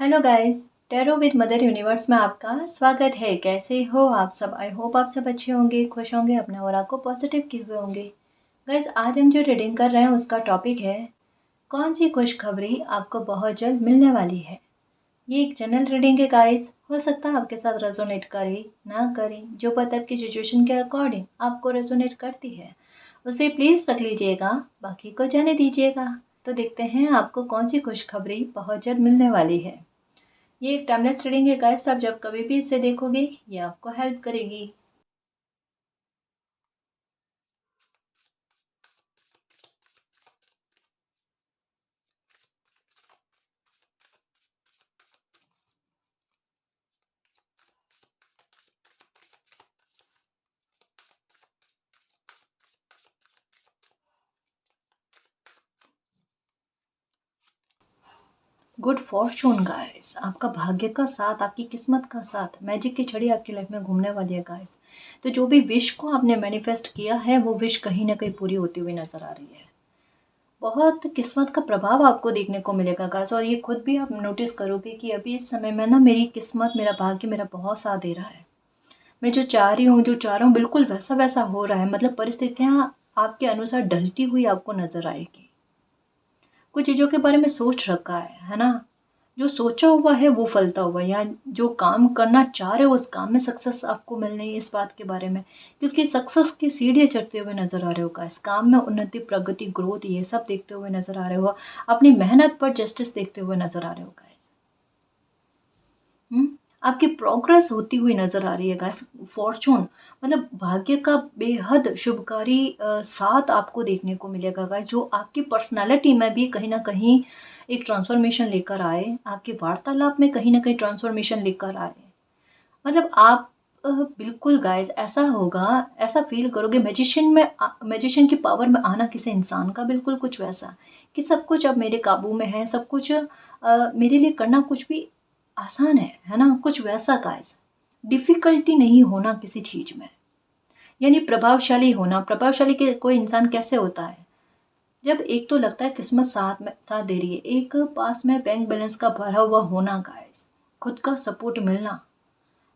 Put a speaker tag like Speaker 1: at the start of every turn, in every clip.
Speaker 1: Hello guys, tarot with mother universe में आपका स्वागत है। कैसे हो आप सब? आई होप आप सब अच्छे होंगे, खुश होंगे, अपने और आपको पॉजिटिव किए हुए होंगे। गाइस, आज हम जो रीडिंग कर रहे हैं उसका टॉपिक है कौन सी खुशखबरी आपको बहुत जल्द मिलने वाली है। ये एक जनरल रीडिंग है गाइस, हो सकता है आपके साथ रेजोनेट करे ना करे। जो बात आपकी सिचुएशन के अकॉर्डिंग आपको रेजोनेट करती है उसे प्लीज़ रख लीजिएगा, बाकी को जाने दीजिएगा। तो देखते हैं आपको कौन सी खुशखबरी बहुत जल्द मिलने वाली है। ये एक टाइमलेस रीडिंग है गाइस, आप जब कभी भी इसे देखोगे ये आपको हेल्प करेगी। गुड फॉर्चून गाइस, आपका भाग्य का साथ, आपकी किस्मत का साथ, मैजिक की छड़ी आपकी लाइफ में घूमने वाली है गाइस। तो जो भी विश को आपने मैनिफेस्ट किया है वो विश कहीं ना कहीं पूरी होती हुई नजर आ रही है। बहुत किस्मत का प्रभाव आपको देखने को मिलेगा गाइस, और ये खुद भी आप नोटिस करोगे कि अभी इस समय में ना मेरी किस्मत, मेरा भाग्य मेरा बहुत साथ दे रहा है। मैं जो चाह रही हूँ, जो चाह रहा हूँ, बिल्कुल वैसा वैसा हो रहा है। मतलब परिस्थितियाँ आपके अनुसार ढलती हुई आपको नजर आएगी। कुछ चीज़ों के बारे में सोच रखा है ना? जो सोचा हुआ है वो फलता हुआ है, या जो काम करना चाह रहे हो उस काम में सक्सेस आपको मिल रही है, इस बात के बारे में। क्योंकि सक्सेस की सीढ़ियाँ चढ़ते हुए नज़र आ रहे हो गाइस, काम में उन्नति, प्रगति, ग्रोथ, ये सब देखते हुए नज़र आ रहे हो। अपनी मेहनत पर जस्टिस देखते हुए नज़र आ रहे हो गाइस। हुँ? आपकी प्रोग्रेस होती हुई नज़र आ रही है गाइस। फॉर्च्यून मतलब भाग्य का बेहद शुभकारी साथ आपको देखने को मिलेगा गाइस, जो आपकी पर्सनैलिटी में भी कहीं न कहीं एक ट्रांसफ़ॉर्मेशन लेकर आए, आपके वार्तालाप में कहीं न कहीं ट्रांसफ़ॉर्मेशन लेकर आए। मतलब आप बिल्कुल गाइस ऐसा होगा, ऐसा फ़ील करोगे मैजिशियन की पावर में आना किसी इंसान का, बिल्कुल कुछ वैसा कि सब कुछ अब मेरे काबू में है, सब कुछ मेरे लिए करना कुछ भी आसान है ना? कुछ वैसा गाइस। डिफ़िकल्टी नहीं होना किसी चीज़ में, यानी प्रभावशाली होना। प्रभावशाली के कोई इंसान कैसे होता है? जब एक तो लगता है किस्मत साथ दे रही है, एक पास में बैंक बैलेंस का भरा हुआ होना गाइस, खुद का सपोर्ट मिलना,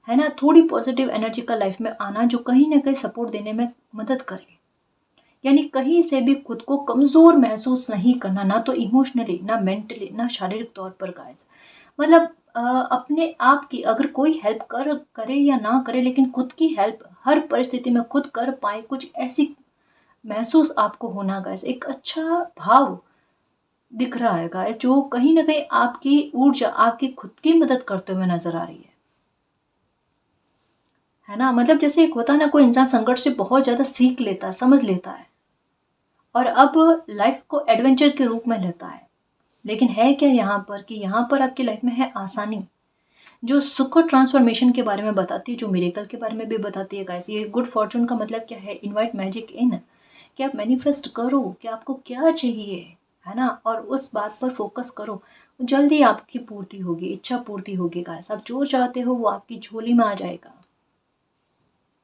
Speaker 1: है ना? थोड़ी पॉजिटिव एनर्जी का लाइफ में आना जो कहीं न कहीं सपोर्ट देने में मदद करे। यानी कहीं से भी खुद को कमज़ोर महसूस नहीं करना, ना तो इमोशनली, ना मेंटली, ना शारीरिक तौर पर गाइस। मतलब अपने आप की अगर कोई हेल्प करे या ना करे, लेकिन खुद की हेल्प हर परिस्थिति में खुद कर पाएँ, कुछ ऐसी महसूस आपको होना गाइस। एक अच्छा भाव दिख रहा है गाइस, जो कहीं न कहीं आपकी ऊर्जा, आपकी खुद की मदद करते हुए नज़र आ रही है ना? मतलब जैसे एक होता है ना, कोई इंसान संकट से बहुत ज़्यादा सीख लेता है, समझ लेता है और अब लाइफ़ को एडवेंचर के रूप में लेता है। लेकिन है क्या यहाँ पर कि यहाँ पर आपकी लाइफ़ में है आसानी, जो सुख और ट्रांसफॉर्मेशन के बारे में बताती है, जो मिरेकल के बारे में भी बताती है गाइस। ये गुड फॉर्च्यून का मतलब क्या है? इनवाइट मैजिक इन, कि आप मैनिफेस्ट करो कि आपको क्या चाहिए, है ना? और उस बात पर फोकस करो, जल्दी आपकी पूर्ति होगी, इच्छा पूर्ति होगी गाइस। आप जो चाहते हो वो आपकी झोली में आ जाएगा,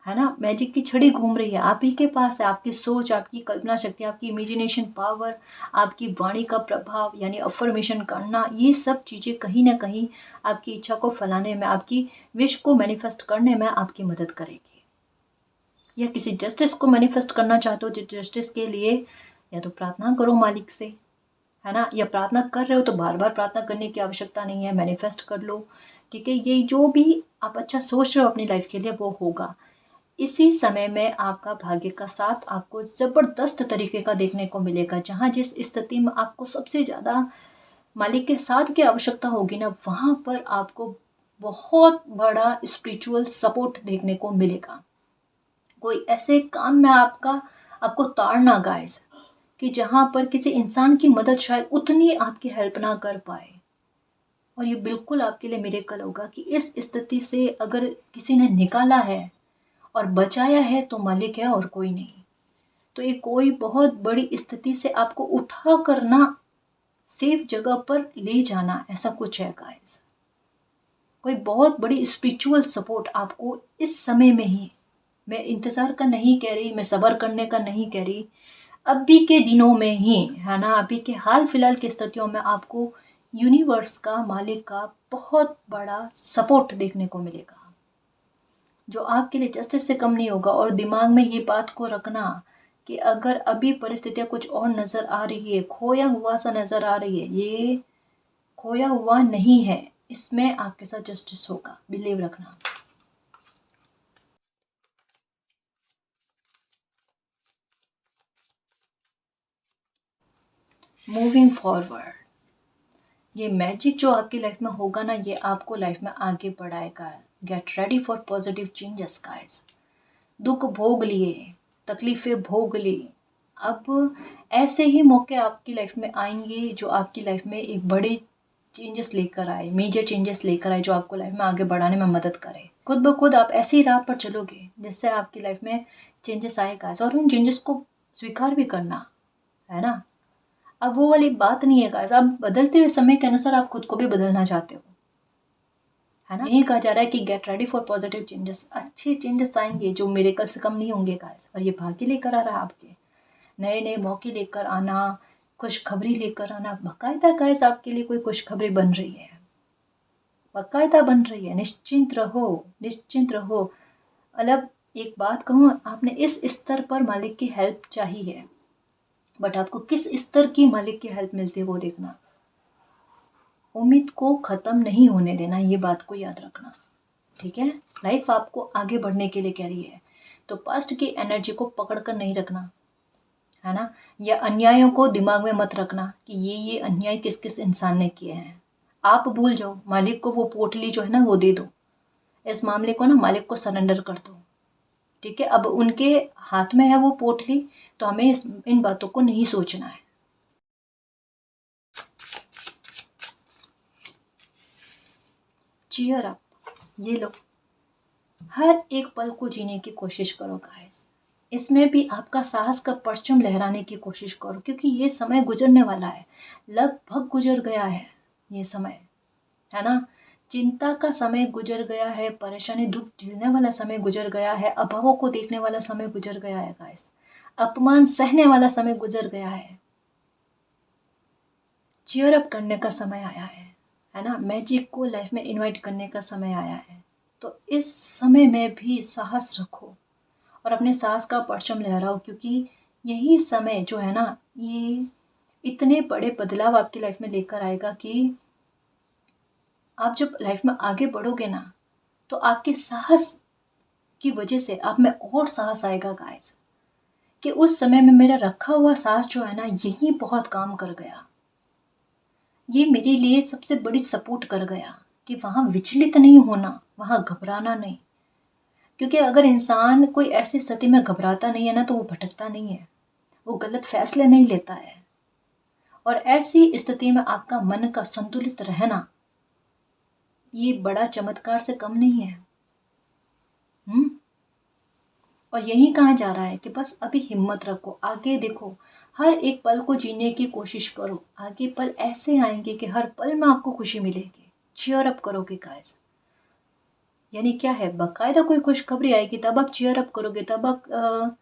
Speaker 1: है ना? मैजिक की छड़ी घूम रही है, आप ही के पास है। आपकी सोच, आपकी कल्पना शक्ति, आपकी इमेजिनेशन पावर, आपकी वाणी का प्रभाव, यानी अफ़र्मेशन करना, ये सब चीज़ें कहीं न कहीं आपकी इच्छा को फैलाने में, आपकी विश को मैनिफेस्ट करने में आपकी मदद करेगी। या किसी जस्टिस को मैनिफेस्ट करना चाहते हो, जस्टिस के लिए या तो प्रार्थना करो मालिक से, है ना? या प्रार्थना कर रहे हो तो बार-बार प्रार्थना करने की आवश्यकता नहीं है, मैनिफेस्ट कर लो, ठीक है? ये जो भी आप अच्छा सोच रहे हो अपनी लाइफ़ के लिए वो होगा। इसी समय में आपका भाग्य का साथ आपको ज़बरदस्त तरीके का देखने को मिलेगा। जहाँ जिस स्थिति में आपको सबसे ज़्यादा मालिक के साथ की आवश्यकता होगी ना, वहाँ पर आपको बहुत बड़ा स्पिरिचुअल सपोर्ट देखने को मिलेगा। कोई ऐसे काम में आपको ताड़ना गाइस, कि जहाँ पर किसी इंसान की मदद शायद उतनी आपकी हेल्प ना कर पाए। और ये बिल्कुल आपके लिए मिरेकल होगा कि इस स्थिति से अगर किसी ने निकाला है और बचाया है तो मालिक है और कोई नहीं। तो ये कोई बहुत बड़ी स्थिति से आपको उठा कर ना सेफ जगह पर ले जाना, ऐसा कुछ है गाइस। कोई बहुत बड़ी स्पिरिचुअल सपोर्ट आपको इस समय में ही, मैं इंतज़ार का नहीं कह रही, मैं सब्र करने का नहीं कह रही, अभी के दिनों में ही, है ना? अभी के हाल-फिलहाल की स्थितियों में आपको यूनिवर्स का, मालिक का बहुत बड़ा सपोर्ट देखने को मिलेगा, जो आपके लिए जस्टिस से कम नहीं होगा। और दिमाग में ये बात को रखना कि अगर अभी परिस्थितियाँ कुछ और नज़र आ रही है, खोया हुआ सा नज़र आ रही है, ये खोया हुआ नहीं है, इसमें आपके साथ जस्टिस होगा, बिलीव रखना। मूविंग फॉरवर्ड, ये मैजिक जो आपकी लाइफ में होगा ना, ये आपको लाइफ में आगे बढ़ाएगा। Get ready for positive changes guys. दुख भोग लिए, तकलीफ़ें भोग ली, अब ऐसे ही मौके आपकी लाइफ में आएंगे जो आपकी लाइफ में एक बड़े चेंजेस लेकर आए, मेजर चेंजेस लेकर आए, जो आपको लाइफ में आगे बढ़ाने में मदद करे। खुद ब खुद आप ऐसी राह पर चलोगे जिससे आपकी लाइफ में चेंजेस आएगा, और उन चेंजेस को स्वीकार भी करना है ना। अब वो वाली बात नहीं है गाइस, आप बदलते हुए समय के अनुसार आप खुद को भी बदलना चाहते हो, है ना। यही कहा जा रहा है कि get ready for positive changes. अच्छे चेंजेस आएंगे जो मिरेकल से कम नहीं होंगे गाइस, और ये भाग्य लेकर आ रहा है आपके। नए नए मौके लेकर आना, खुशखबरी लेकर आना, बाकायदा गाइस आपके लिए कोई खुशखबरी बन रही है, बाकायदा बन रही है। निश्चिंत रहो, निश्चिंत रहो। मतलब एक बात कहूँ, आपने इस स्तर पर मालिक की हेल्प चाहिए है, बट आपको किस स्तर की मालिक की हेल्प मिलती है वो देखना। उम्मीद को ख़त्म नहीं होने देना, ये बात को याद रखना, ठीक है। लाइफ आपको आगे बढ़ने के लिए कह रही है, तो पास्ट की एनर्जी को पकड़ कर नहीं रखना, है ना। या अन्यायों को दिमाग में मत रखना कि ये अन्याय किस किस इंसान ने किए हैं। आप भूल जाओ, मालिक को वो पोटली जो है ना वो दे दो, इस मामले को ना मालिक को सरेंडर कर दो, ठीक है। अब उनके हाथ में है वो पोटली, तो हमें इन बातों को नहीं सोचना है। चीयर अप, ये लो, हर एक पल को जीने की कोशिश करो गाइस। इसमें भी आपका साहस का परचम लहराने की कोशिश करो, क्योंकि ये समय गुजरने वाला है, लगभग गुजर गया है ये समय, है ना। चिंता का समय गुजर गया है, परेशानी दुख झेलने वाला समय गुजर गया है, अभावों को देखने वाला समय गुजर गया है गाइस, अपमान सहने वाला समय गुजर गया है। चीयर अप करने का समय आया है ना। मैजिक को लाइफ में इनवाइट करने का समय आया है। तो इस समय में भी साहस रखो और अपने साहस का परचम लहराओ, क्योंकि यही समय जो है ना, ये इतने बड़े बदलाव आपकी लाइफ में लेकर आएगा कि आप जब लाइफ में आगे बढ़ोगे ना, तो आपके साहस की वजह से आप में और साहस आएगा गाइस, कि उस समय में मेरा रखा हुआ साहस जो है ना, यही बहुत काम कर गया, ये मेरे लिए सबसे बड़ी सपोर्ट कर गया कि वहाँ विचलित नहीं होना, वहाँ घबराना नहीं। क्योंकि अगर इंसान कोई ऐसी स्थिति में घबराता नहीं है ना, तो वो भटकता नहीं है, वो गलत फैसले नहीं लेता है। और ऐसी स्थिति में आपका मन का संतुलित रहना, ये बड़ा चमत्कार से कम नहीं है। और यही कहा जा रहा है कि बस अभी हिम्मत रखो, आगे देखो, हर एक पल को जीने की कोशिश करो। आगे पल ऐसे आएंगे कि हर पल में आपको खुशी मिलेगी। चीयर अप करोगे गाइस, यानी क्या है, बाकायदा कोई खुशखबरी आएगी तब आप चीयर अप करोगे, तब आप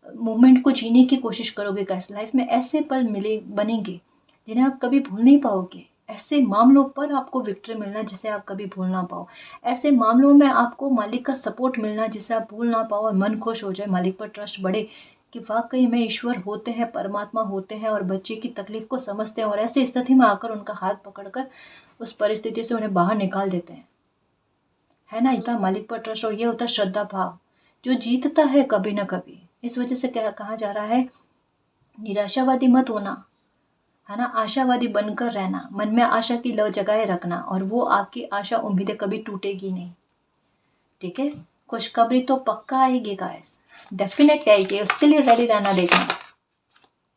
Speaker 1: मोमेंट को जीने की कोशिश करोगे गाइस। लाइफ में ऐसे पल मिले बनेंगे जिन्हें आप कभी भूल नहीं पाओगे। ऐसे मामलों पर आपको विक्ट्री मिलना जिसे आप कभी भूल ना पाओ। ऐसे मामलों में आपको मालिक का सपोर्ट मिलना जिसे आप भूल ना पाओ और मन खुश हो जाए, मालिक पर ट्रस्ट बढ़े कि वाकई में ईश्वर होते हैं, परमात्मा होते हैं और बच्चे की तकलीफ को समझते हैं, और ऐसी स्थिति में आकर उनका हाथ पकड़कर उस परिस्थिति से उन्हें बाहर निकाल देते हैं, है ना। इतना मालिक पर ट्रस्ट, और ये होता है श्रद्धा भाव, जो जीतता है कभी ना कभी। इस वजह से क्या कहा जा रहा है, निराशावादी मत होना, है ना, आशावादी बनकर रहना, मन में आशा की लौ जगाए रखना, और वो आपकी आशा उम्मीदें कभी टूटेगी नहीं, ठीक है। खुशखबरी तो पक्का आएगी गाइस, डेफिनेटली आएगी, उसके लिए रेडी रहना। देखना,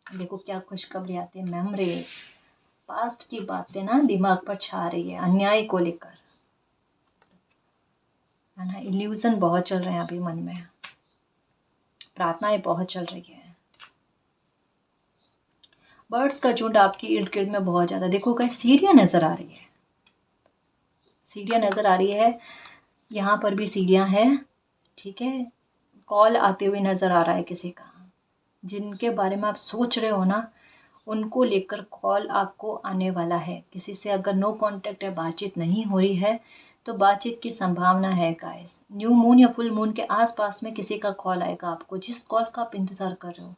Speaker 1: देखो क्या खुशखबरी आती है। मेमोरीज, पास्ट की बातें ना दिमाग पर छा रही है, अन्याय को लेकर, है ना। इल्यूजन बहुत चल रहे हैं अभी मन में, प्रार्थनाएं बहुत चल रही है। बर्ड्स का झुंड आपकी इर्द गिर्द में बहुत ज़्यादा, देखो गाइस सीढ़ियाँ नज़र आ रही है, सीढ़ियाँ नज़र आ रही है, यहाँ पर भी सीढ़ियाँ हैं, ठीक है। कॉल आते हुए नज़र आ रहा है किसी का, जिनके बारे में आप सोच रहे हो ना, उनको लेकर कॉल आपको आने वाला है। किसी से अगर नो कॉन्टैक्ट है, बातचीत नहीं हो रही है, तो बातचीत की संभावना है गाइस। न्यू मून या फुल मून के आसपास में किसी का कॉल आएगा आपको, जिस कॉल का आप इंतज़ार कर रहे हो।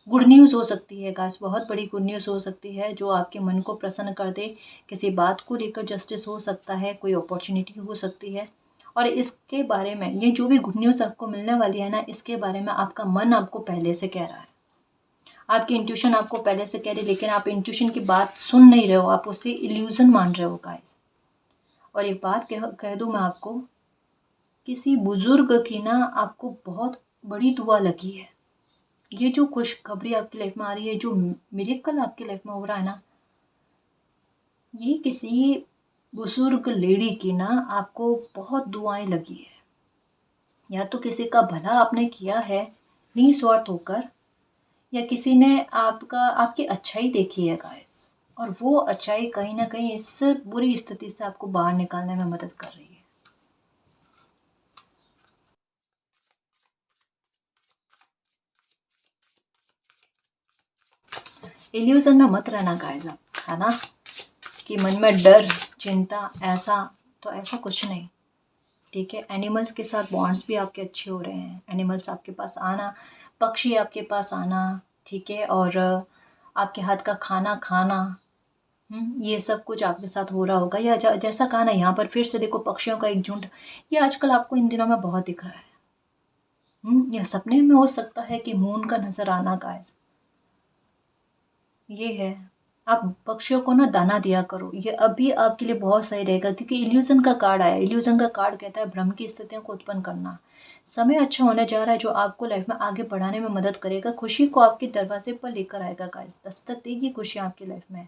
Speaker 1: गुड न्यूज़ हो सकती है गाइस, बहुत बड़ी गुड न्यूज़ हो सकती है जो आपके मन को प्रसन्न कर दे। किसी बात को लेकर जस्टिस हो सकता है, कोई अपॉर्चुनिटी हो सकती है। और इसके बारे में, ये जो भी गुड न्यूज़ आपको मिलने वाली है ना, इसके बारे में आपका मन आपको पहले से कह रहा है, आपकी इंट्यूशन आपको पहले से कह रही है, लेकिन आप इंट्यूशन की बात सुन नहीं रहे हो, आप उसे इल्यूजन मान रहे हो गाइस। और एक बात कह दूँ मैं आपको, किसी बुजुर्ग की ना आपको बहुत बड़ी दुआ लगी है। ये जो खुशखबरी आपकी लाइफ में आ रही है, जो मिरेकल आपकी लाइफ में हो रहा है ना, ये किसी बुजुर्ग लेडी की ना आपको बहुत दुआएं लगी है। या तो किसी का भला आपने किया है निस्वार्थ होकर, या किसी ने आपकी अच्छाई देखी है गाइस, और वो अच्छाई कहीं ना कहीं इस बुरी स्थिति से आपको बाहर निकालने में मदद कर रही है। इल्यूजन में मत रहना गाइस आप, है ना, कि मन में डर, चिंता, ऐसा कुछ नहीं। ठीक है, एनिमल्स के साथ बॉन्ड्स भी आपके अच्छे हो रहे हैं, एनिमल्स आपके पास आना, पक्षी आपके पास आना, ठीक है, और आपके हाथ का खाना खाना, ये सब कुछ आपके साथ हो रहा होगा। या जैसा कहा ना, यहाँ पर फिर से देखो पक्षियों का एक झुंड, ये आजकल आपको इन दिनों में बहुत दिख रहा है। या सपने में हो सकता है कि मून का नजर आना गाइस, ये है। आप पक्षियों को ना दाना दिया करो, ये अभी आपके लिए बहुत सही रहेगा, क्योंकि इल्यूजन का कार्ड आया। इल्यूजन का कार्ड कहता है भ्रम की स्थितियों को उत्पन्न करना। समय अच्छा होने जा रहा है जो आपको लाइफ में आगे बढ़ाने में मदद करेगा, खुशी को आपके दरवाजे पर लेकर आएगा गाइस, दस्तक देगी खुशी आपकी लाइफ में।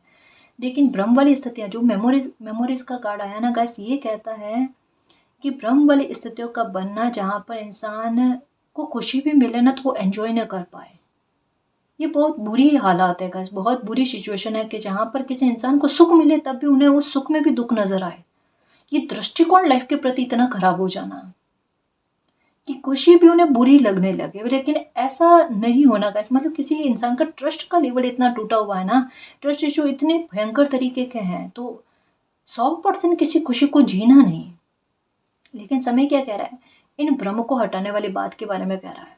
Speaker 1: लेकिन भ्रम वाली स्थितियाँ, जो मेमोरीज का कार्ड आया ना गाइस, ये कहता है कि भ्रम वाली स्थितियों का बनना, जहाँ पर इंसान को खुशी भी मिले ना, तो वो एंजॉय ना कर पाए। ये बहुत बुरी हालात है गाइस, बहुत बुरी सिचुएशन है कि जहाँ पर किसी इंसान को सुख मिले तब भी उन्हें उस सुख में भी दुख नजर आए। ये दृष्टिकोण लाइफ के प्रति इतना खराब हो जाना कि खुशी भी उन्हें बुरी लगने लगे। लेकिन ऐसा नहीं होना गाइस, मतलब किसी इंसान का ट्रस्ट का लेवल इतना टूटा हुआ है ना, ट्रस्ट इशू इतने भयंकर तरीके के हैं, तो 100% किसी खुशी को जीना नहीं। लेकिन समय क्या कह रहा है, इन भ्रम को हटाने वाली बात के बारे में कह रहा है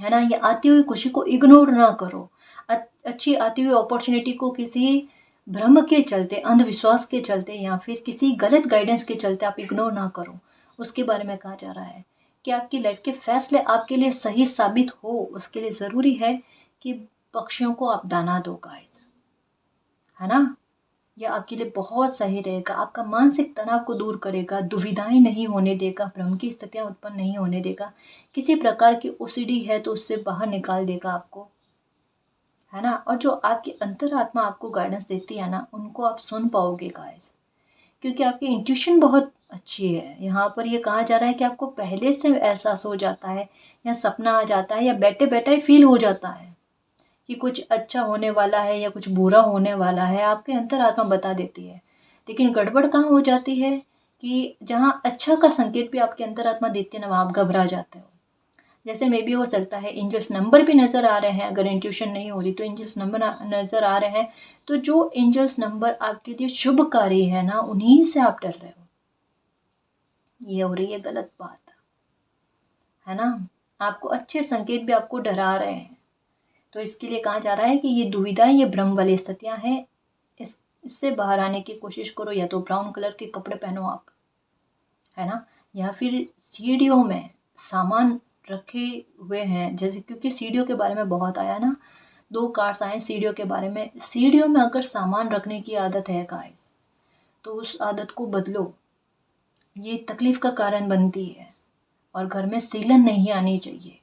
Speaker 1: ना। ये आती हुई खुशी को इग्नोर ना करो, अच्छी आती हुई अपॉर्चुनिटी को किसी भ्रम के चलते, अंधविश्वास के चलते, या फिर किसी गलत गाइडेंस के चलते आप इग्नोर ना करो। उसके बारे में कहा जा रहा है कि आपकी लाइफ के फैसले आपके लिए सही साबित हो, उसके लिए ज़रूरी है कि पक्षियों को आप दाना दो गाइस, है ना। यह आपके लिए बहुत सही रहेगा, आपका मानसिक तनाव को दूर करेगा, दुविधाएं नहीं होने देगा, भ्रम की स्थितियां उत्पन्न नहीं होने देगा। किसी प्रकार की ओसीडी है तो उससे बाहर निकाल देगा आपको, है ना। और जो आपकी अंतरात्मा आपको गाइडेंस देती है ना, उनको आप सुन पाओगे गाइस, क्योंकि आपकी इंट्यूशन बहुत अच्छी है। यहाँ पर ये कहा जा रहा है कि आपको पहले से एहसास हो जाता है, या सपना आ जाता है, या बैठे बैठे फील हो जाता है कि कुछ अच्छा होने वाला है या कुछ बुरा होने वाला है, आपके अंतरात्मा बता देती है। लेकिन गड़बड़ कहाँ हो जाती है कि जहाँ अच्छा का संकेत भी आपके अंतरात्मा देती है ना, वहाँ आप घबरा जाते हो। जैसे मे भी हो सकता है एंजल्स नंबर भी नज़र आ रहे हैं, अगर इंट्यूशन नहीं हो रही तो एंजल्स नंबर नज़र आ रहे हैं, तो जो एंजल्स नंबर आपके लिए शुभकारी है ना, उन्हीं से आप डर रहे हो। ये हो रही है गलत बात, है ना। आपको अच्छे संकेत भी आपको डरा रहे हैं। तो इसके लिए कहा जा रहा है कि ये दुविधा, ये भ्रम वाली स्थितियां हैं, इससे बाहर आने की कोशिश करो। या तो ब्राउन कलर के कपड़े पहनो आप, है ना, या फिर सीढ़ियों में सामान रखे हुए हैं, जैसे क्योंकि सीढ़ियों के बारे में बहुत आया ना, 2 कार्ड्स आए सीढ़ियों के बारे में। सीढ़ियों में अगर सामान रखने की आदत है गाइस, तो उस आदत को बदलो, ये तकलीफ का कारण बनती है, और घर में सीलन नहीं आनी चाहिए।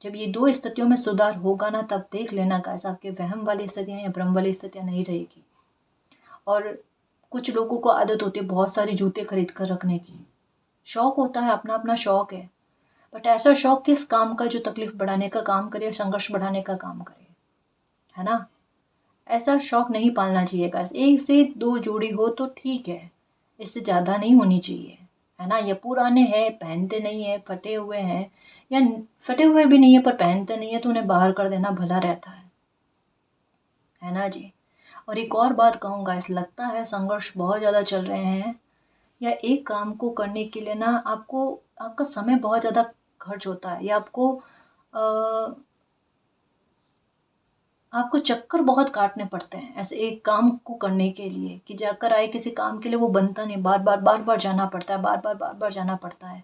Speaker 1: जब ये 2 स्थितियों में सुधार होगा ना, तब देख लेना गाइस, आपके वहम वाली स्थितियाँ या भ्रम वाली स्थितियाँ नहीं रहेगी। और कुछ लोगों को आदत होती है बहुत सारे जूते खरीद कर रखने की, शौक होता है, अपना अपना शौक है, बट ऐसा शौक किस काम का जो तकलीफ बढ़ाने का काम करे, संघर्ष बढ़ाने का काम करे, है ना। ऐसा शौक नहीं पालना चाहिए गाइस। 1 से 2 जोड़ी हो तो ठीक है, इससे ज़्यादा नहीं होनी चाहिए, है ना। ये पुराने हैं, पहनते नहीं है, फटे हुए हैं, या फटे हुए भी नहीं है पर पहनते नहीं है, तो उन्हें बाहर कर देना भला रहता है ना जी। और एक और बात कहूँगा, ऐसा लगता है संघर्ष बहुत ज़्यादा चल रहे हैं या एक काम को करने के लिए ना आपको आपका समय बहुत ज़्यादा खर्च होता है या आपको चक्कर बहुत काटने पड़ते हैं ऐसे एक काम को करने के लिए कि जाकर आए किसी काम के लिए वो बनता नहीं, बार-बार जाना पड़ता है, बार-बार जाना पड़ता है।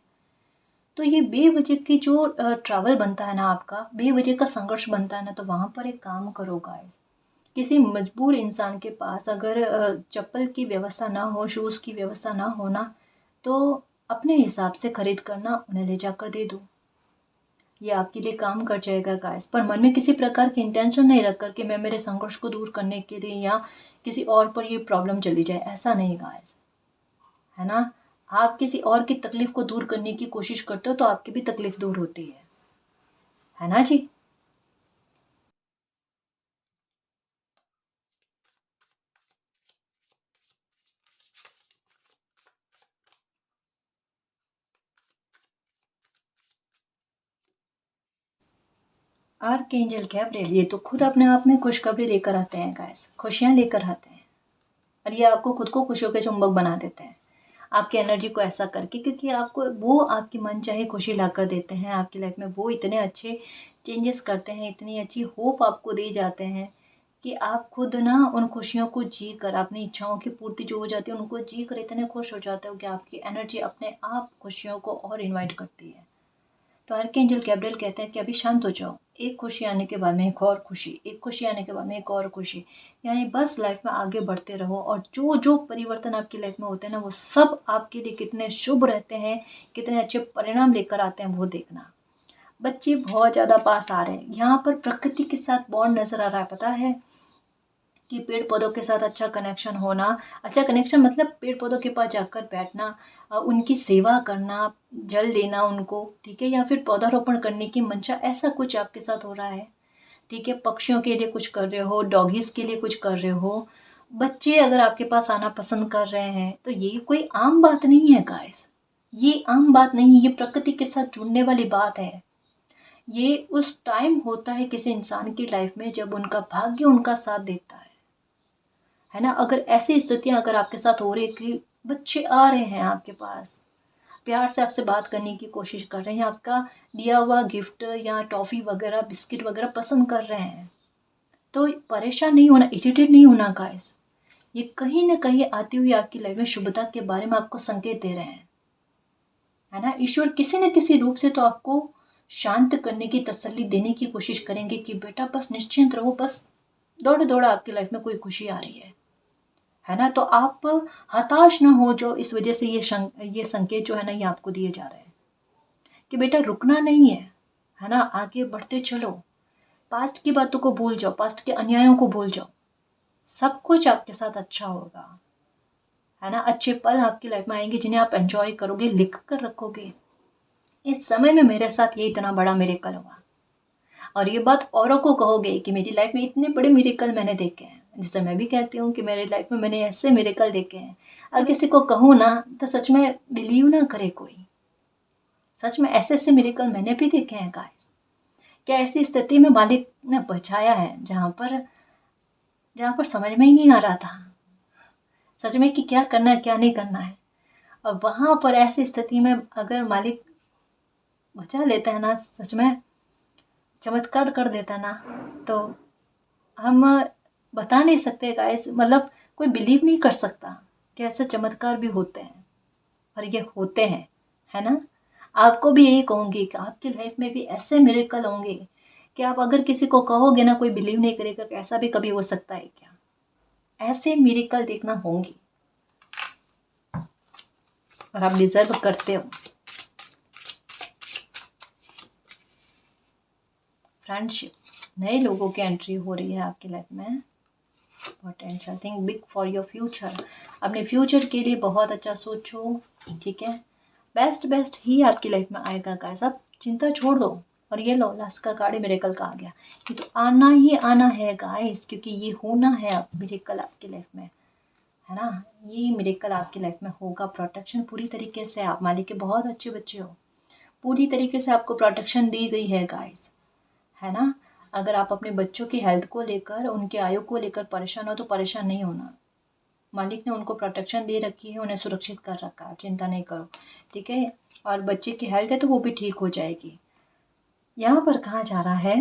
Speaker 1: तो ये बेवजह की जो ट्रैवल बनता है ना आपका, बेवजह का संघर्ष बनता है ना, तो वहाँ पर एक काम करो गाइस, किसी मजबूर इंसान के पास अगर चप्पल की व्यवस्था ना हो, शूज़ की व्यवस्था ना हो ना, तो अपने हिसाब से खरीद कर ना उन्हें ले जाकर दे दो। ये आपके लिए काम कर जाएगा गाइस। पर मन में किसी प्रकार की इंटेंशन नहीं रख कर कि मैं मेरे संघर्ष को दूर करने के लिए या किसी और पर ये प्रॉब्लम चली जाए, ऐसा नहीं गाइस, है ना? आप किसी और की तकलीफ़ को दूर करने की कोशिश करते हो तो आपकी भी तकलीफ़ दूर होती है ना जी? आर्कएंजल गैब्रियल ये तो खुद अपने आप में खुशखबरी लेकर आते हैं गाइस, खुशियाँ लेकर आते हैं और ये आपको खुद को खुशियों के चुंबक बना देते हैं। आपकी एनर्जी को ऐसा करके, क्योंकि आपको वो आपकी मनचाही खुशी लाकर देते हैं आपकी लाइफ में, वो इतने अच्छे चेंजेस करते हैं, इतनी अच्छी होप आपको दे जाते हैं कि आप खुद ना उन खुशियों को जी कर, अपनी इच्छाओं की पूर्ति जो हो जाती है उनको जी कर इतने खुश हो जाते हो कि आपकी एनर्जी अपने आप खुशियों को और इनवाइट करती है। तो आर्कएंजल गैब्रियल कहते हैं कि अभी शांत हो जाओ, एक खुशी आने के बाद में एक और खुशी, एक खुशी आने के बाद में एक और खुशी, यानी बस लाइफ में आगे बढ़ते रहो और जो जो परिवर्तन आपकी लाइफ में होते हैं ना, वो सब आपके लिए कितने शुभ रहते हैं, कितने अच्छे परिणाम लेकर आते हैं, वो देखना। बच्चे बहुत ज़्यादा पास आ रहे हैं, यहाँ पर प्रकृति के साथ बॉन्ड नज़र आ रहा है, पता है कि पेड़ पौधों के साथ अच्छा कनेक्शन होना, अच्छा कनेक्शन मतलब पेड़ पौधों के पास जाकर बैठना, उनकी सेवा करना, जल देना उनको, ठीक है, या फिर पौधारोपण करने की मंशा, ऐसा कुछ आपके साथ हो रहा है, ठीक है। पक्षियों के लिए कुछ कर रहे हो, डॉगीज़ के लिए कुछ कर रहे हो, बच्चे अगर आपके पास आना पसंद कर रहे हैं, तो ये कोई आम बात नहीं है गाइस, ये आम बात नहीं, ये प्रकृति के साथ जुड़ने वाली बात है। ये उस टाइम होता है किसी इंसान की लाइफ में जब उनका भाग्य उनका साथ देता है ना? अगर ऐसी स्थितियाँ अगर आपके साथ हो रही है कि बच्चे आ रहे हैं आपके पास, प्यार से आपसे बात करने की कोशिश कर रहे हैं, आपका दिया हुआ गिफ्ट या टॉफ़ी वगैरह, बिस्किट वगैरह पसंद कर रहे हैं, तो परेशान नहीं होना, इरिटेट नहीं होना गाइस। ये कहीं न कहीं आती हुई आपकी लाइफ में शुभता के बारे में आपको संकेत दे रहे हैं, है ना? ईश्वर किसी न किसी रूप से तो आपको शांत करने की, तसल्ली देने की कोशिश करेंगे कि बेटा बस निश्चिंत रहो, बस दौड़-दौड़ आपकी लाइफ में कोई खुशी आ रही है ना? तो आप हताश ना हो, जो इस वजह से ये संकेत जो है ना, ये आपको दिए जा रहे हैं कि बेटा रुकना नहीं है ना? आगे बढ़ते चलो, पास्ट की बातों को भूल जाओ, पास्ट के अन्यायों को भूल जाओ, सब कुछ आपके साथ अच्छा होगा, है ना? अच्छे पल आपकी लाइफ में आएंगे जिन्हें आप एंजॉय करोगे, लिख कर रखोगे, इस समय में मेरे साथ ये इतना बड़ा मिरेकल हुआ, और ये बात औरों को कहोगे कि मेरी लाइफ में इतने बड़े मिरेकल मैंने देखे हैं। जैसे मैं भी कहती हूँ कि मेरी लाइफ में मैंने ऐसे मिरेकल देखे हैं। अगर किसी को कहूँ ना, तो सच में बिलीव ना करे कोई। सच में ऐसे-ऐसे मिरेकल मैंने भी देखे हैं गाइस। क्या ऐसी स्थिति में मालिक ने बचाया है जहाँ पर समझ में ही नहीं आ रहा था, सच में कि क्या करना है, क्या नहीं करना है। और वहाँ पर ऐसी स्थिति में अगर मालिक बचा लेता है ना, सच में चमत्कार कर देता है ना, तो हम बता नहीं सकते गाइस, मतलब कोई बिलीव नहीं कर सकता कि ऐसे चमत्कार भी होते हैं, और ये होते हैं, है ना? आपको भी यही कहूँगी कि आपकी लाइफ में भी ऐसे मिरेकल होंगे कि आप अगर किसी को कहोगे ना, कोई बिलीव नहीं करेगा कि ऐसा भी कभी हो सकता है क्या? ऐसे मिरेकल देखना होंगे, और आप डिज़र्व करते हो। फ्रेंडशिप, नए लोगों की एंट्री हो रही है आपकी लाइफ में। Potential, think big for your future, अपने फ्यूचर के लिए बहुत अच्छा सोचो, ठीक है? बेस्ट बेस्ट ही आपकी लाइफ में आएगा गाइस, आप चिंता छोड़ दो। और ये लो, लास्ट का कार्ड मिरेकल का आ गया, ये तो आना ही आना है गाइस, क्योंकि ये होना है अब मिरेकल आपकी लाइफ में, है ना? ये मिरेकल आपकी लाइफ में होगा। प्रोटेक्शन पूरी तरीके से, आप मालिक के बहुत अच्छे बच्चे हो, पूरी तरीके से आपको प्रोटेक्शन दी गई है गाइस, है ना? अगर आप अपने बच्चों की हेल्थ को लेकर, उनके आयु को लेकर परेशान हो तो परेशान नहीं होना। मालिक ने उनको प्रोटेक्शन दे रखी है, उन्हें सुरक्षित कर रखा है, चिंता नहीं करो, ठीक है। और बच्चे की हेल्थ है तो वो भी ठीक हो जाएगी। यहाँ पर कहा जा रहा है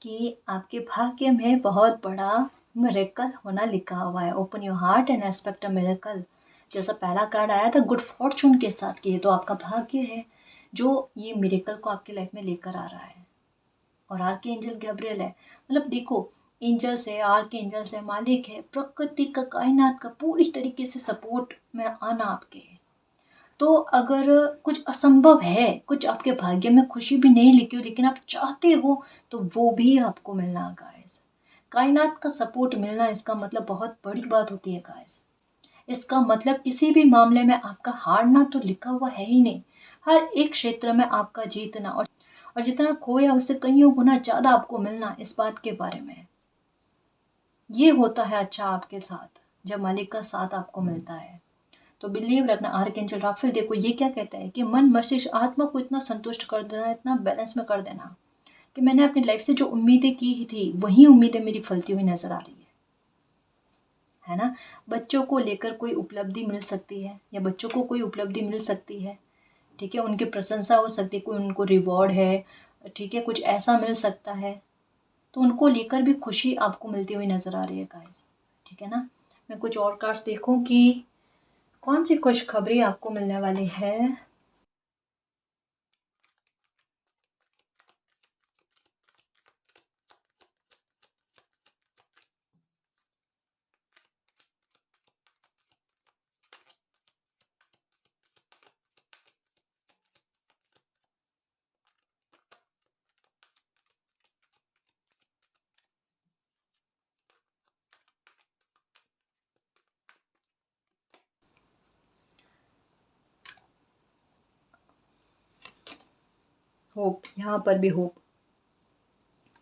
Speaker 1: कि आपके भाग्य में बहुत बड़ा मिरेकल होना लिखा हुआ है। Open your heart and expect a miracle. जैसा पहला कार्ड आया था गुड फॉर्चून के साथ, कि ये तो आपका भाग्य है जो ये मिरेकल को आपकी लाइफ में लेकर आ रहा है। और आर्क एंजल गैब्रियल है, मतलब देखो, एंजल्स है, आर्क एंजल्स है, मालिक है, प्रकृति का, कायनात का पूरी तरीके से सपोर्ट में आना आपके। तो अगर कुछ असंभव है, कुछ आपके भाग्य में खुशी भी नहीं लिखी हो लेकिन आप चाहते हो, तो वो भी आपको मिलना गाइस। कायनात का सपोर्ट मिलना, इसका मतलब बहुत बड़ी बात होती है गाइस। इसका मतलब किसी भी मामले में आपका हारना तो लिखा हुआ है ही नहीं, हर एक क्षेत्र में आपका जीतना, और जितना खोया उससे कईयों गुना ज़्यादा आपको मिलना, इस बात के बारे में। ये होता है अच्छा आपके साथ, जब मालिक का साथ आपको मिलता है। तो बिलीव रखना। आर्कएंजल राफेल देखो ये क्या कहता है कि मन, मस्तिष्क, आत्मा को इतना संतुष्ट कर देना, इतना बैलेंस में कर देना कि मैंने अपनी लाइफ से जो उम्मीदें की ही थी वही उम्मीदें मेरी फलती हुई नजर आ रही है ना। बच्चों को लेकर कोई उपलब्धि मिल सकती है, या बच्चों को कोई उपलब्धि मिल सकती है, ठीक है, उनकी प्रशंसा हो सकती है, कोई उनको रिवॉर्ड है, ठीक है, कुछ ऐसा मिल सकता है। तो उनको लेकर भी खुशी आपको मिलती हुई नजर आ रही है गाइस, ठीक है ना। मैं कुछ और कार्ड्स देखूं कि कौन सी खुशखबरी आपको मिलने वाली है। होप, यहाँ पर भी होप,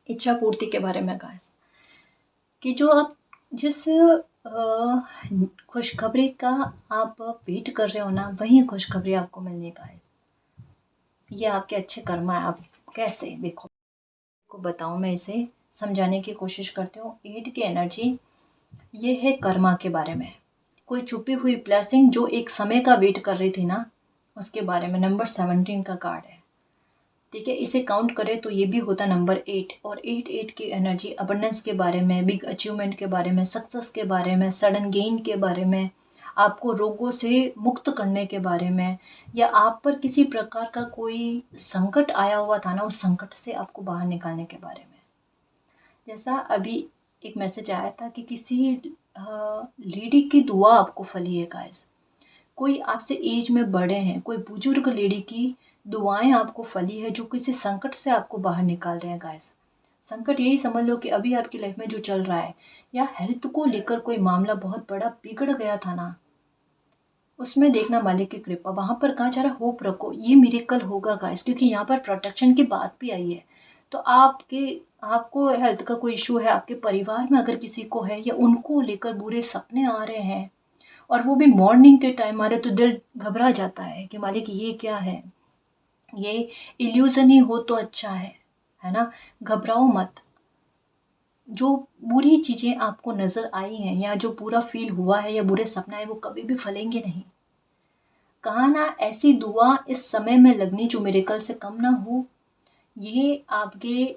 Speaker 1: इच्छा पूर्ति के बारे में गाइस, कि जो आप जिस खुशखबरी का आप वेट कर रहे हो ना, वही खुशखबरी आपको मिलने का है। ये आपके अच्छे कर्म है। आप कैसे देखो, को बताऊं, मैं इसे समझाने की कोशिश करती हूँ। 8 की एनर्जी ये है कर्मा के बारे में, कोई छुपी हुई ब्लेसिंग जो एक समय का वेट कर रही थी ना, उसके बारे में। नंबर 17 का कार्ड है, ठीक है। इसे काउंट करें तो ये भी होता नंबर 8, और 8 की एनर्जी अबंडेंस के बारे में, बिग अचीवमेंट के बारे में, सक्सेस के बारे में, सडन गेन के बारे में, आपको रोगों से मुक्त करने के बारे में, या आप पर किसी प्रकार का कोई संकट आया हुआ था ना, उस संकट से आपको बाहर निकालने के बारे में। जैसा अभी एक मैसेज आया था कि किसी लेडी की दुआ आपको फली है गाइस, कोई आपसे एज में बड़े हैं, कोई बुजुर्ग लेडी की दुआएं आपको फली है, जो किसी संकट से आपको बाहर निकाल रहे हैं गाइस। संकट यही समझ लो कि अभी आपकी लाइफ में जो चल रहा है, या हेल्थ को लेकर कोई मामला बहुत बड़ा बिगड़ गया था ना, उसमें देखना मालिक की कृपा। वहां पर कहा जा रहा होप रखो, ये मिरेकल होगा गाइस, क्योंकि यहाँ पर प्रोटेक्शन की बात भी आई है। तो आपको हेल्थ का कोई इशू है, आपके परिवार में अगर किसी को है, या उनको लेकर बुरे सपने आ रहे हैं, और वो भी मॉर्निंग के टाइम आ रहे, तो दिल घबरा जाता है कि मालिक ये क्या है, ये इल्यूजन ही हो तो अच्छा है ना। घबराओ मत। जो बुरी चीज़ें आपको नज़र आई हैं, या जो पूरा फील हुआ है, या बुरे सपना है, वो कभी भी फलेंगे नहीं। कहा ना, ऐसी दुआ इस समय में लगनी जो मिरेकल से कम ना हो। ये आपके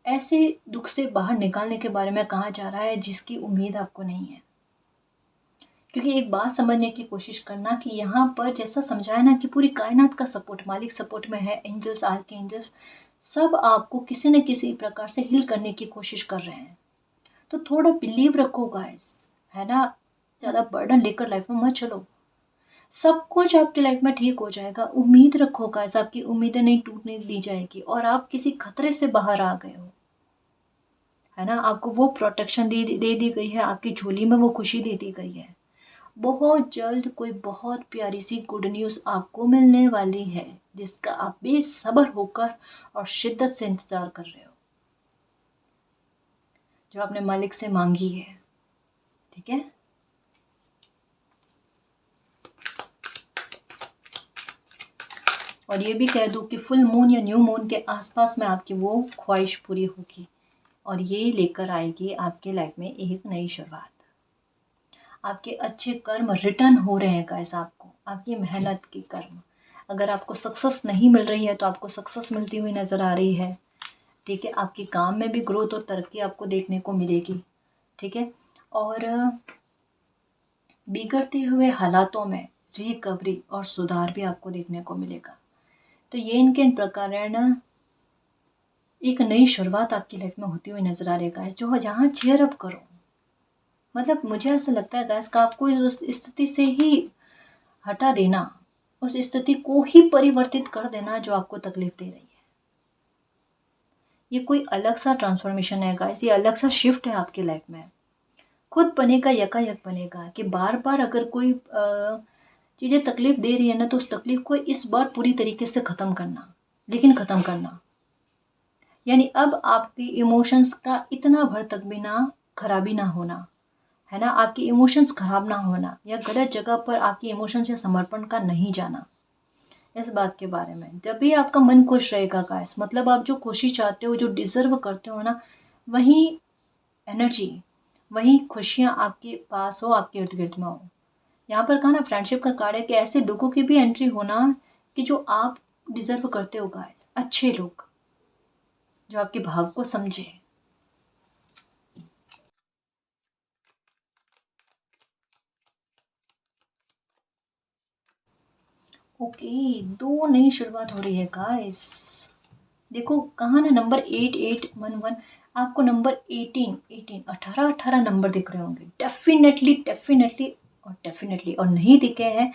Speaker 1: ऐसे दुख से बाहर निकालने के बारे में कहा जा रहा है जिसकी उम्मीद आपको नहीं है। क्योंकि एक बात समझने की कोशिश करना कि यहाँ पर जैसा समझाया ना कि पूरी कायनात का सपोर्ट, मालिक सपोर्ट में है, एंजल्स, आर्क एंजल्स, सब आपको किसी न किसी प्रकार से हिल करने की कोशिश कर रहे हैं। तो थोड़ा बिलीव रखो गाइस, है ना। ज़्यादा बर्डन लेकर लाइफ में मत चलो, सब कुछ आपकी लाइफ में ठीक हो जाएगा। उम्मीद रखो गाइस, आपकी उम्मीदें नहीं टूटने दी जाएगी, और आप किसी खतरे से बाहर आ गए हो, है ना। आपको वो प्रोटेक्शन दे दी गई है, आपकी झोली में वो खुशी दे दी गई है। बहुत जल्द कोई बहुत प्यारी सी गुड न्यूज़ आपको मिलने वाली है, जिसका आप बेसब्र होकर और शिद्दत से इंतज़ार कर रहे हो, जो आपने मालिक से मांगी है, ठीक है। और ये भी कह दूँ कि फुल मून या न्यू मून के आसपास में आपकी वो ख्वाहिश पूरी होगी और ये लेकर आएगी आपके लाइफ में एक नई शुरुआत। आपके अच्छे कर्म रिटर्न हो रहे हैं गाइस आपको, आपकी मेहनत के कर्म। अगर आपको सक्सेस नहीं मिल रही है तो आपको सक्सेस मिलती हुई नज़र आ रही है, ठीक है। आपके काम में भी ग्रोथ और तरक्की आपको देखने को मिलेगी, ठीक है। और बिगड़ते हुए हालातों में रिकवरी और सुधार भी आपको देखने को मिलेगा। तो ये इनके इन प्रकार है ना, एक नई शुरुआत आपकी लाइफ में होती हुई नज़र आ रही है गाइस, जो जहाँ चीयर अप करो। मतलब मुझे ऐसा लगता है गाइस का आपको उस स्थिति से ही हटा देना, उस स्थिति को ही परिवर्तित कर देना जो आपको तकलीफ दे रही है। ये कोई अलग सा ट्रांसफॉर्मेशन है गाइस, ये अलग सा शिफ्ट है आपकी लाइफ में। खुद बनेगा, यकायक बनेगा कि बार बार अगर कोई चीज़ें तकलीफ दे रही है ना, तो उस तकलीफ को इस बार पूरी तरीके से ख़त्म करना, लेकिन ख़त्म करना। यानी अब आपके इमोशंस का इतना भर तक भी ना खराबी ना होना, है ना। आपके इमोशंस खराब ना होना या गलत जगह पर आपकी इमोशंस या समर्पण का नहीं जाना, इस बात के बारे में। जब भी आपका मन खुश रहेगा गाइस, मतलब आप जो खुशी चाहते हो, जो डिज़र्व करते हो ना, वही एनर्जी, वही खुशियाँ आपके पास हो, आपके इर्द-गिर्द में हो। यहाँ पर कहा ना फ्रेंडशिप का कार्ड है कि ऐसे लोगों की भी एंट्री होना कि जो आप डिज़र्व करते हो गाइस, अच्छे लोग, जो आपके भाव को समझे। ओके, 2 नई शुरुआत हो रही है गाइस। देखो कहाँ ना नंबर 8811, आपको नंबर 18 नंबर दिख रहे होंगे। डेफ़िनेटली और नहीं दिखे हैं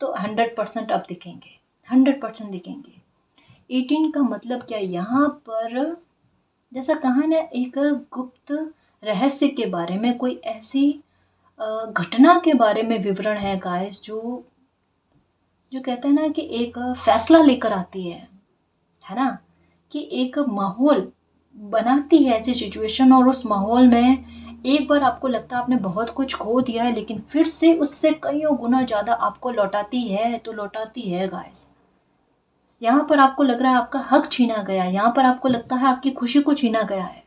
Speaker 1: तो 100% अब दिखेंगे, 100% दिखेंगे। 18 का मतलब क्या है यहाँ पर, जैसा कहा ना एक गुप्त रहस्य के बारे में, कोई ऐसी घटना के बारे में विवरण है गाइस, जो जो कहते हैं ना कि एक फैसला लेकर आती है ना? कि एक माहौल बनाती है ऐसी सिचुएशन, और उस माहौल में एक बार आपको लगता है आपने बहुत कुछ खो दिया है, लेकिन फिर से उससे कईयों गुना ज़्यादा आपको लौटाती है, तो लौटाती है गाइस। यहाँ पर आपको लग रहा है आपका हक छीना गया है, यहाँ पर आपको लगता है आपकी खुशी को छीना गया है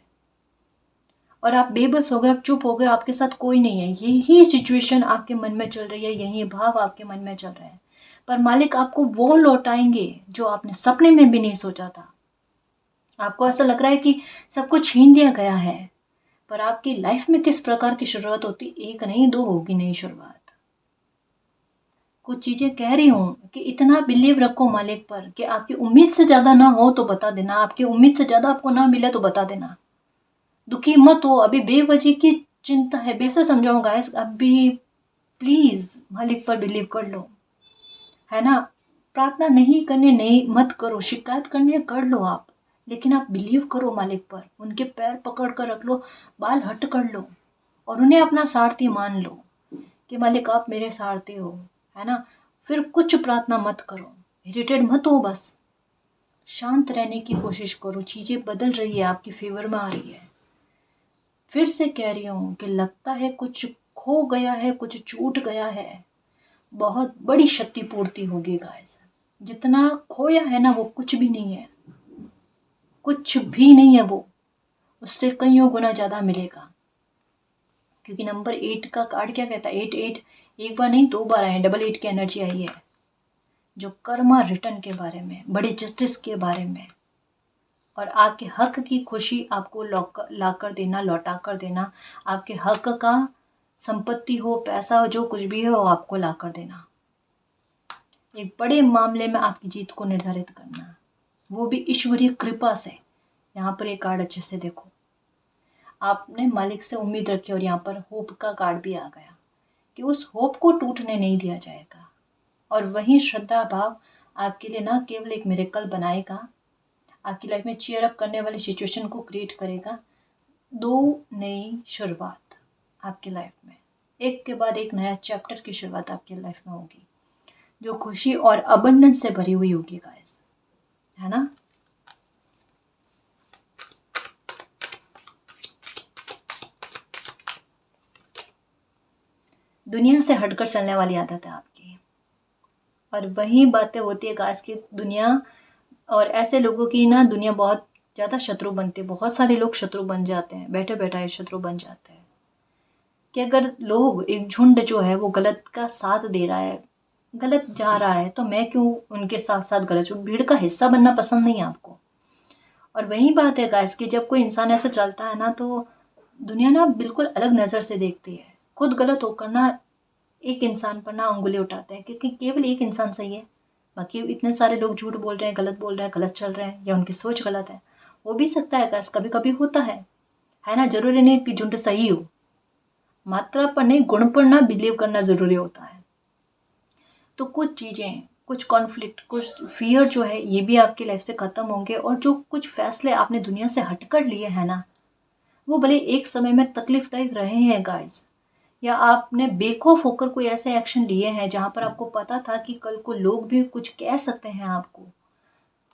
Speaker 1: और आप बेबस हो गए, आप चुप हो गए, आपके साथ कोई नहीं है। यही सिचुएशन आपके मन में चल रही है, यही भाव आपके मन में चल रहे हैं। पर मालिक आपको वो लौटाएंगे जो आपने सपने में भी नहीं सोचा था। आपको ऐसा लग रहा है कि सब कुछ छीन लिया गया है, पर आपकी लाइफ में किस प्रकार की शुरुआत होती, एक नहीं दो होगी नई शुरुआत। कुछ चीज़ें कह रही हूँ कि इतना बिलीव रखो मालिक पर कि आपकी उम्मीद से ज़्यादा ना हो तो बता देना, आपकी उम्मीद से ज़्यादा आपको ना मिले तो बता देना। दुखी मत हो, अभी बेवजह की चिंता है, वैसे समझाऊँ गाइस, अभी प्लीज़ मालिक पर बिलीव कर लो, है ना। प्रार्थना नहीं करनी नहीं मत करो, शिकायत करनी है कर लो आप, लेकिन आप बिलीव करो मालिक पर, उनके पैर पकड़ कर रख लो, बाल हट कर लो और उन्हें अपना सारथी मान लो कि मालिक आप मेरे सारथी हो, है ना। फिर कुछ प्रार्थना मत करो, इरिटेट मत हो, बस शांत रहने की कोशिश करो। चीज़ें बदल रही है, आपकी फेवर में आ रही है। फिर से कह रही हूँ कि लगता है कुछ खो गया है, कुछ छूट गया है, बहुत बड़ी क्षति पूर्ति होगी गाइस। जितना खोया है ना वो कुछ भी नहीं है, कुछ भी नहीं है वो, उससे कईयों गुना ज़्यादा मिलेगा। क्योंकि नंबर 8 का कार्ड क्या कहता है, 8 एक बार नहीं 2 बार आए, डबल 8 की एनर्जी आई है, जो कर्मा रिटर्न के बारे में, बड़े जस्टिस के बारे में, और आपके हक की खुशी आपको ला कर देना, लौटा कर देना, आपके हक का संपत्ति हो, पैसा हो, जो कुछ भी हो आपको ला कर देना, एक बड़े मामले में आपकी जीत को निर्धारित करना, वो भी ईश्वरीय कृपा से। यहाँ पर ये कार्ड अच्छे से देखो, आपने मालिक से उम्मीद रखी और यहाँ पर होप का कार्ड भी आ गया कि उस होप को टूटने नहीं दिया जाएगा, और वही श्रद्धा भाव आपके लिए ना केवल एक मिरेकल बनाएगा, आपकी लाइफ में चीयर अप करने वाली सिचुएशन को क्रिएट करेगा। 2 नई शुरुआत आपकी लाइफ में, एक के बाद एक नया चैप्टर की शुरुआत आपकी लाइफ में होगी, जो खुशी और अबंडेंस से भरी हुई होगी गाइस, है ना। दुनिया से हटकर चलने वाली आदत है आपकी, और वही बातें होती है आज की दुनिया, और ऐसे लोगों की ना दुनिया बहुत ज़्यादा शत्रु बनती है। बहुत सारे लोग शत्रु बन जाते हैं, बैठे बैठाए शत्रु बन जाते हैं। कि अगर लोग एक झुंड जो है वो गलत का साथ दे रहा है, गलत जा रहा है, तो मैं क्यों उनके साथ साथ गलत चलूं? भीड़ का हिस्सा बनना पसंद नहीं है आपको। और वही बात है गाइस कि जब कोई इंसान ऐसे चलता है ना, तो दुनिया ना बिल्कुल अलग नज़र से देखती है। खुद गलत होकर ना एक इंसान पर ना उँगली उठाते हैं, क्योंकि केवल एक इंसान सही है, बाकी इतने सारे लोग झूठ बोल रहे हैं, गलत बोल रहे हैं, गलत चल रहे हैं, या उनकी सोच गलत है। हो भी सकता है गाइस, कभी कभी होता है ना? जरूरी नहीं कि झुंड सही हो, मात्रा पर नहीं गुण पर ना बिलीव करना ज़रूरी होता है। तो कुछ चीज़ें, कुछ कॉन्फ्लिक्ट, कुछ फ़ियर जो है ये भी आपकी लाइफ से ख़त्म होंगे, और जो कुछ फ़ैसले आपने दुनिया से हटकर लिए हैं ना, वो भले एक समय में तकलीफ़दायक रहे हैं गाइस, या आपने बेखौफ होकर कोई ऐसे एक्शन लिए हैं जहाँ पर आपको पता था कि कल को लोग भी कुछ कह सकते हैं आपको,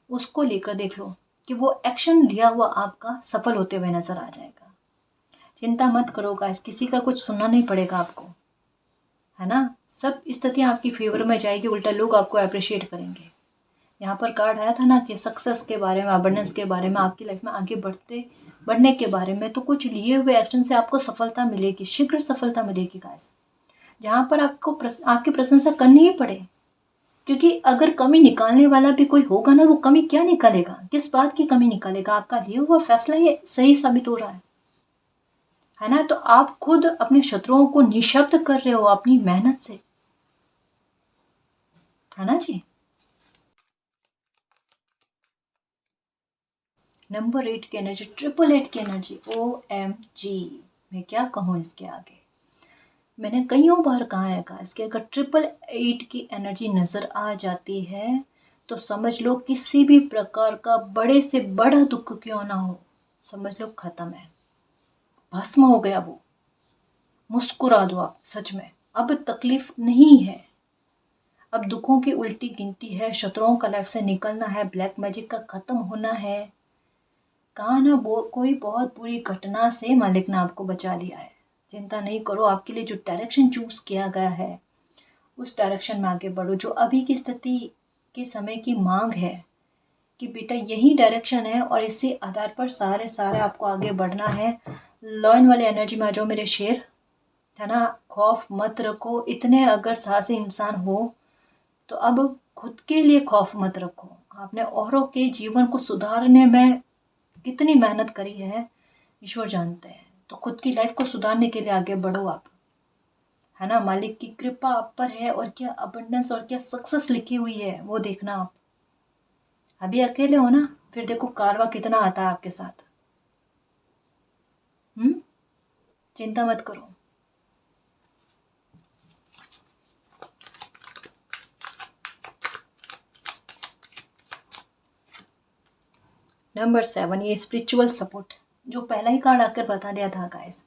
Speaker 1: उसको लेकर देख लो कि वो एक्शन लिया हुआ आपका सफल होते हुए नज़र आ जाएगा। चिंता मत करो गाइस, किसी का कुछ सुनना नहीं पड़ेगा आपको, है ना? सब स्थितियाँ आपकी फ़ेवर में जाएगी, उल्टा लोग आपको एप्रिशिएट करेंगे। यहाँ पर कार्ड आया था ना कि सक्सेस के बारे में, अबंडेंस के बारे में, आपकी लाइफ में आगे बढ़ने के बारे में, तो कुछ लिए हुए एक्शन से आपको सफलता मिलेगी, शीघ्र सफलता मिलेगी गाइस। जहाँ पर आपको आपकी प्रशंसा करनी ही पड़े, क्योंकि अगर कमी निकालने वाला भी कोई होगा ना, वो कमी क्या निकालेगा? किस बात की कमी निकालेगा? आपका लिया हुआ फैसला ये सही साबित हो रहा है ना? तो आप खुद अपने शत्रुओं को निशब्द कर रहे हो अपनी मेहनत से, है ना जी? नंबर 8 की एनर्जी, ट्रिपल 8 की एनर्जी, OMG, मैं क्या कहूँ इसके आगे। मैंने कईयों बार कहा है गाइस कि अगर ट्रिपल 8 की एनर्जी नज़र आ जाती है, तो समझ लो किसी भी प्रकार का बड़े से बड़ा दुख क्यों ना हो, समझ लो खत्म है, भस्म हो गया वो। मुस्कुरा दो आप, सच में अब तकलीफ नहीं है, अब दुखों की उल्टी गिनती है, शत्रुओं का लाइफ से निकलना है, ब्लैक मैजिक का खत्म होना है। कहा ना, वो कोई बहुत बुरी घटना से मालिक ने आपको बचा लिया है। चिंता नहीं करो, आपके लिए जो डायरेक्शन चूज किया गया है उस डायरेक्शन में आगे बढ़ो। जो अभी की स्थिति के समय की मांग है कि बेटा यही डायरेक्शन है, और इसी आधार पर सारे आपको आगे बढ़ना है। लॉयन वाले एनर्जी में आ जाओ मेरे शेर, है ना? खौफ मत रखो, इतने अगर साहसी इंसान हो तो अब खुद के लिए खौफ मत रखो। आपने औरों के जीवन को सुधारने में कितनी मेहनत करी है ईश्वर जानते हैं, तो खुद की लाइफ को सुधारने के लिए आगे बढ़ो आप, है ना? मालिक की कृपा आप पर है, और क्या अबंडेंस और क्या सक्सेस लिखी हुई है वो देखना आप। अभी अकेले हो ना, फिर देखो कारवा कितना आता है आपके साथ। चिंता मत करो। नंबर 7, ये स्पिरिचुअल सपोर्ट, जो पहला ही कार्ड आकर बता दिया था गाइस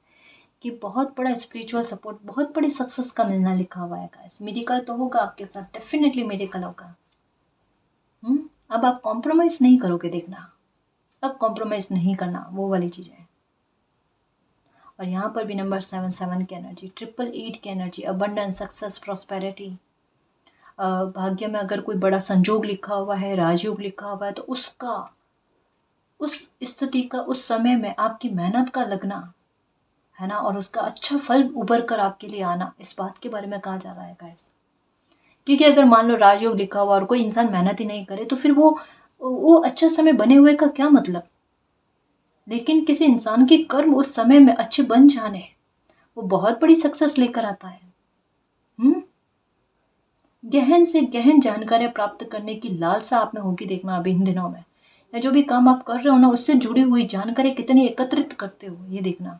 Speaker 1: कि बहुत बड़ा स्पिरिचुअल सपोर्ट, बहुत बड़ी सक्सेस का मिलना लिखा हुआ है गाइस। मिरेकल तो होगा आपके साथ, डेफिनेटली मिरेकल होगा। अब आप कॉम्प्रोमाइज नहीं करोगे, देखना अब कॉम्प्रोमाइज नहीं करना, वो वाली चीज़ें। और यहाँ पर भी नंबर 7 की एनर्जी, ट्रिपल 8 की एनर्जी, अबंडेंस, सक्सेस, प्रॉस्पेरिटी। भाग्य में अगर कोई बड़ा संजोग लिखा हुआ है, राजयोग लिखा हुआ है, तो उसका, उस स्थिति का, उस समय में आपकी मेहनत का लगना, है ना? और उसका अच्छा फल उभर कर आपके लिए आना, इस बात के बारे में कहा जा रहा है गाइस। क्योंकि अगर मान लो राजयोग लिखा हुआ और कोई इंसान मेहनत ही नहीं करे, तो फिर वो अच्छा समय बने हुए का क्या मतलब? लेकिन किसी इंसान के कर्म उस समय में अच्छे बन जाने, वो बहुत बड़ी सक्सेस लेकर आता है। गहन से गहन जानकारियां प्राप्त करने की लालसा आप में होगी, देखना अभी इन दिनों में, या जो भी काम आप कर रहे हो ना, उससे जुड़ी हुई जानकारी कितनी एकत्रित करते हो, ये देखना।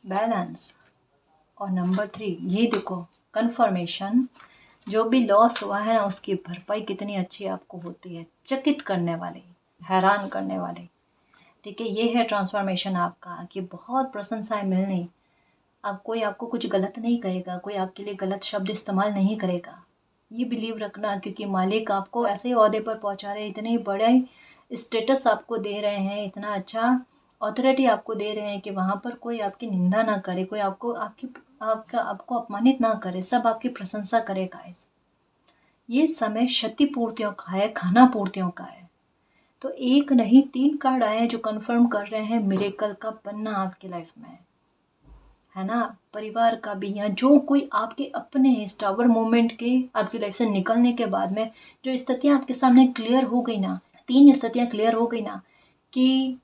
Speaker 1: बैलेंस। और नंबर 3, ये देखो, कंफर्मेशन। जो भी लॉस हुआ है ना, उसकी भरपाई कितनी अच्छी आपको होती है, चकित करने वाली, हैरान करने वाली। ठीक है, ये है ट्रांसफॉर्मेशन आपका, कि बहुत प्रशंसाएं मिलनी। अब कोई आपको कुछ गलत नहीं कहेगा, कोई आपके लिए गलत शब्द इस्तेमाल नहीं करेगा, ये बिलीव रखना। क्योंकि मालिक आपको ऐसे ही ओहदे पर पहुंचा रहे हैं, इतने बड़े स्टेटस आपको दे रहे हैं, इतना अच्छा, अथॉरिटी आपको दे रहे हैं कि वहाँ पर कोई आपकी निंदा ना करे, कोई आपको अपमानित ना करे, सब आपकी प्रशंसा करे गाइस। ये समय क्षतिपूर्तियों का है, खाना पूर्तियों का है। तो एक नहीं 3 कार्ड आए हैं जो कन्फर्म कर रहे हैं मिरेकल का बनना आपकी लाइफ में, है ना। परिवार का भी, या जो कोई आपके अपने इस टावर मोमेंट के आपकी लाइफ से निकलने के बाद में जो स्थितियाँ आपके सामने क्लियर हो गई ना, 3 स्थितियाँ क्लियर हो गई ना कि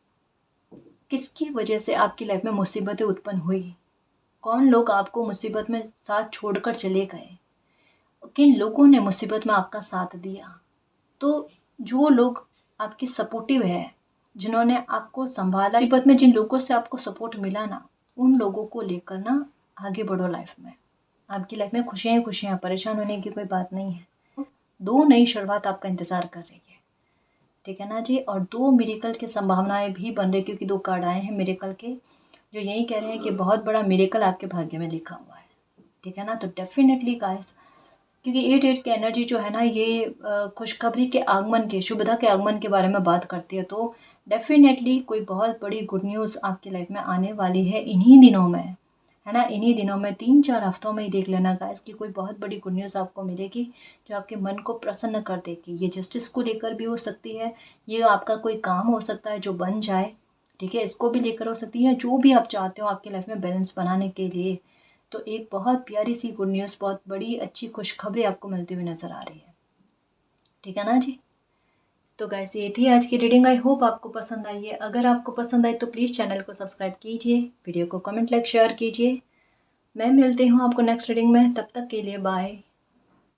Speaker 1: किसकी वजह से आपकी लाइफ में मुसीबतें उत्पन्न हुई, कौन लोग आपको मुसीबत में साथ छोड़कर चले गए, किन लोगों ने मुसीबत में आपका साथ दिया। तो जो लोग आपके सपोर्टिव है, जिन्होंने आपको संभाला, मुसीबत में जिन लोगों से आपको सपोर्ट मिला ना, उन लोगों को लेकर ना आगे बढ़ो लाइफ में। आपकी लाइफ में खुशियाँ ही खुशियाँ, परेशान होने की कोई बात नहीं है। 2 नई शुरुआत आपका इंतज़ार कर रही है, ठीक है ना जी। और 2 मिरेकल की संभावनाएं भी बन रही, क्योंकि 2 कार्ड आए हैं मिरेकल के जो यही कह रहे हैं कि बहुत बड़ा मिरेकल आपके भाग्य में लिखा हुआ है, ठीक है ना। तो डेफिनेटली गाइस, क्योंकि 8 की एनर्जी जो है ना, ये खुशखबरी के आगमन के, शुभदा के आगमन के बारे में बात करती है। तो डेफिनेटली कोई बहुत बड़ी गुड न्यूज़ आपकी लाइफ में आने वाली है इन्हीं दिनों में, है ना। इन्हीं दिनों में 3-4 हफ्तों में ही देख लेना गाइस कि कोई बहुत बड़ी गुड न्यूज़ आपको मिलेगी जो आपके मन को प्रसन्न कर देगी। ये जस्टिस को लेकर भी हो सकती है, ये आपका कोई काम हो सकता है जो बन जाए, ठीक है, इसको भी लेकर हो सकती है। जो भी आप चाहते हो आपकी लाइफ में बैलेंस बनाने के लिए, तो एक बहुत प्यारी सी गुड न्यूज़, बहुत बड़ी अच्छी खुशखबरी आपको मिलती हुई नज़र आ रही है, ठीक है ना जी। तो गाइस ये थी आज की रीडिंग, आई होप आपको पसंद आई है। अगर आपको पसंद आई तो प्लीज़ चैनल को सब्सक्राइब कीजिए, वीडियो को कमेंट लाइक शेयर कीजिए। मैं मिलती हूँ आपको नेक्स्ट रीडिंग में, तब तक के लिए बाय।